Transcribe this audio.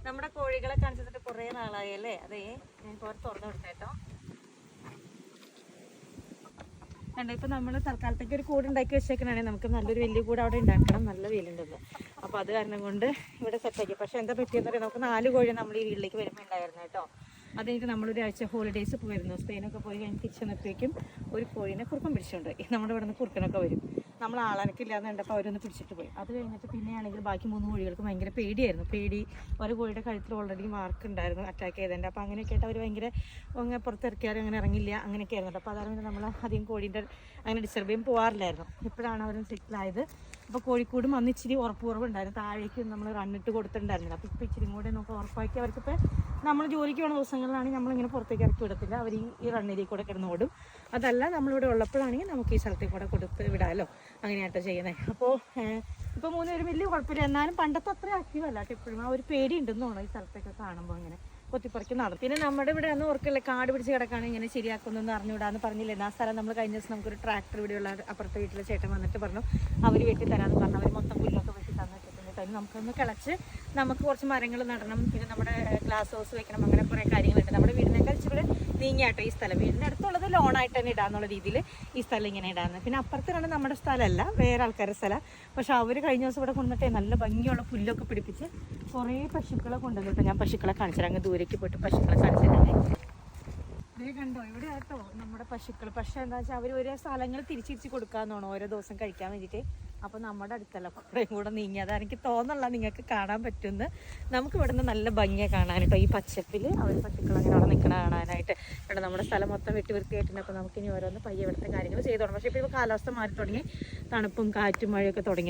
നമ്മുടെ കോഴികളെ കാണിച്ചിട്ട് കുറേ നാളായി അല്ലേ? അതെ, ഞാൻ ഇപ്പോൾ തുറന്നു കൊടുത്തേട്ടോ. കണ്ടോ, ഇപ്പം നമ്മൾ തൽക്കാലത്തേക്ക് ഒരു കൂട് ഉണ്ടാക്കി വെച്ചേക്കണാണെങ്കിൽ നമുക്ക് നല്ലൊരു വലിയ കൂട് അവിടെ ഉണ്ടാക്കണം. നല്ല വെയിലുണ്ടല്ലോ, അപ്പോൾ അത് കാരണം കൊണ്ട് ഇവിടെ സെറ്റാക്കി. പക്ഷേ എന്താ പറ്റിയെന്ന് പറയാം, നമുക്ക് 4 കോഴി നമ്മൾ ഈ വീട്ടിലേക്ക് വരുമ്പോൾ ഉണ്ടായിരുന്നു കേട്ടോ. അതെനിക്ക് നമ്മളൊരാഴ്ച ഹോളിഡേയ്സ് പോയിരുന്നു, സ്പെയിനൊക്കെ പോയി കഴിഞ്ഞ് തിരിച്ചു വന്നപ്പോഴേക്കും ഒരു കോഴീനെ കുറുക്കം പിടിച്ചിട്ടുണ്ട്. നമ്മുടെ ഇവിടെ നിന്ന് കുറുക്കനൊക്കെ വരും. നമ്മൾ ആളനക്കില്ലാന്ന് കണ്ടപ്പോൾ അവരൊന്ന് പിടിച്ചിട്ട് പോയി. അത് കഴിഞ്ഞിട്ട് പിന്നെയാണെങ്കിൽ ബാക്കി 3 കോഴികൾക്ക് ഭയങ്കര പേടിയായിരുന്നു. ഒരു കോഴിയുടെ കഴുത്തിൽ ഓൾറെഡി മാർക്ക് ഉണ്ടായിരുന്നു അറ്റാക്ക് ചെയ്തതിൻ്റെ. അപ്പോൾ അങ്ങനെയൊക്കെ ആയിട്ട് അവർ ഭയങ്കര അങ്ങനെ പുറത്തിറക്കിയാലും അങ്ങനെ ഇറങ്ങില്ല, അങ്ങനെയൊക്കെ ആയിരുന്നു. അപ്പോൾ അതാണ് നമ്മൾ അധികം കോഴീൻ്റെ അങ്ങനെ ഡിസ്റ്റർബ് ചെയ്യാൻ പോകാറില്ലായിരുന്നു. ഇപ്പോഴാണ് അവർ സെറ്റിലായത്. അപ്പോൾ കോഴിക്കോടും അന്ന് ഇച്ചിരി ഉറപ്പുണ്ടായിരുന്നു, താഴേക്ക് നമ്മൾ റണ്ണിട്ട് കൊടുത്തിട്ടുണ്ടായിരുന്നില്ല. അപ്പോൾ ഇപ്പോൾ ഇച്ചിരി കൂടെ നമുക്ക് ഉറപ്പാക്കി അവർക്കിപ്പോൾ നമ്മൾ ജോലിക്ക് വേണ്ട ദിവസങ്ങളിലാണെങ്കിൽ നമ്മളിങ്ങനെ പുറത്തേക്ക് ഇറക്കി വിടത്തില്ല, അവർ ഈ റണ്ണിലേക്ക് കൂടെ കിടന്ന് ഓടും. അതല്ല നമ്മളിവിടെ ഉള്ളപ്പോഴാണെങ്കിൽ നമുക്ക് ഈ സ്ഥലത്തേക്ക് കൂടെ കൊടുത്ത് വിടാമല്ലോ, അങ്ങനെയാട്ടോ ചെയ്യുന്നത്. അപ്പോൾ ഇപ്പോൾ 3 പേരും വലിയ കുഴപ്പമില്ല, എന്നാലും പണ്ടത്തെ അത്ര ആക്റ്റീവ് അല്ല കേട്ടോ. ഇപ്പോഴും ആ ഒരു പേടിയുണ്ടെന്ന് തോന്നുന്നു ഈ സ്ഥലത്തൊക്കെ കാണുമ്പോൾ അങ്ങനെ കൊത്തിപ്പറിക്ക് നടക്കും. പിന്നെ നമ്മുടെ ഇവിടെ ഒന്നും ഓർക്കില്ല, കാട് പിടിച്ച് കിടക്കാണ്, ഇങ്ങനെ ശരിയാക്കുന്നൊന്നും അറിഞ്ഞുവിടാന്ന് പറഞ്ഞില്ല. ആ സ്ഥലം നമ്മൾ കഴിഞ്ഞ ദിവസം നമുക്കൊരു ട്രാക്ടർ ഇവിടെയുള്ള അപ്പുറത്തെ വീട്ടിലെ ചേട്ടൻ വന്നിട്ട് പറഞ്ഞു അവർ വെട്ടി തരാമെന്ന് പറഞ്ഞു. അവർ മൊത്തം പുല്ലൊക്കെ വെട്ടി തന്നിട്ടുണ്ട്. നമുക്കൊന്ന് കിളച്ച് നമുക്ക് കുറച്ച് മരങ്ങൾ നടണം, പിന്നെ നമ്മുടെ ഗ്ലാസ് ഹൗസ് വെക്കണം, അങ്ങനെ കുറേ കാര്യങ്ങളുണ്ട്. നമ്മുടെ വീടിനേക്കാൾ ഇച്ചിരി നീങ്ങിയാട്ടോ ഈ സ്ഥലം. വീടിൻ്റെ അടുത്തുള്ളത് ലോണായിട്ട് തന്നെ ഇടാന്നുള്ള രീതിയിൽ ഈ സ്ഥലം ഇങ്ങനെ ഇടാന്ന്. പിന്നെ അപ്പുറത്തിനാണ് നമ്മുടെ സ്ഥലമല്ല, വേറെ ആൾക്കാരുടെ സ്ഥലം. പക്ഷെ അവർ കഴിഞ്ഞ ദിവസം ഇവിടെ കൊണ്ടുവന്നിട്ടേ നല്ല ഭംഗിയുള്ള പുല്ലൊക്കെ പിടിപ്പിച്ച് കുറേ പശുക്കളെ കൊണ്ടുവന്നിട്ട് ഞാൻ പശുക്കളെ കാണിച്ചിട്ട് അങ്ങ് ദൂരേക്ക് പോയിട്ട് പശുക്കളെ കാണിച്ചിട്ടുണ്ടേ. ഇതേ കണ്ടോ, ഇവിടെ ആട്ടോ നമ്മുടെ പശുക്കൾ. പക്ഷെ എന്താ വെച്ചാൽ അവർ ഓരോ സ്ഥലങ്ങൾ തിരിച്ചിരിച്ച് കൊടുക്കാമെന്നാണോ ഓരോ ദിവസം കഴിക്കാൻ വേണ്ടിയിട്ട്. അപ്പോൾ നമ്മുടെ അടുത്തല്ല, കുറേയും കൂടെ നീങ്ങി. അതാണ് എനിക്ക് തോന്നുന്നില്ല നിങ്ങൾക്ക് കാണാൻ പറ്റുമെന്ന്. നമുക്ക് ഇവിടെ നിന്ന് നല്ല ഭംഗിയാണ് കാണാനായിട്ടോ ഈ പച്ചപ്പിൽ അവർ പശുക്കൾ അങ്ങനെ അവിടെ നിൽക്കണ കാണാനായിട്ട്. ഇവിടെ നമ്മുടെ സ്ഥലം മൊത്തം വെട്ടി വൃത്തിയായിട്ടുണ്ട്. അപ്പോൾ നമുക്കിനി ഓരോന്ന് പയ്യെ ഇവിടുത്തെ കാര്യങ്ങൾ ചെയ്തു തുടങ്ങും. പക്ഷേ ഇപ്പോൾ കാലാവസ്ഥ മാറി തുടങ്ങി, തണുപ്പും കാറ്റും മഴയൊക്കെ തുടങ്ങി.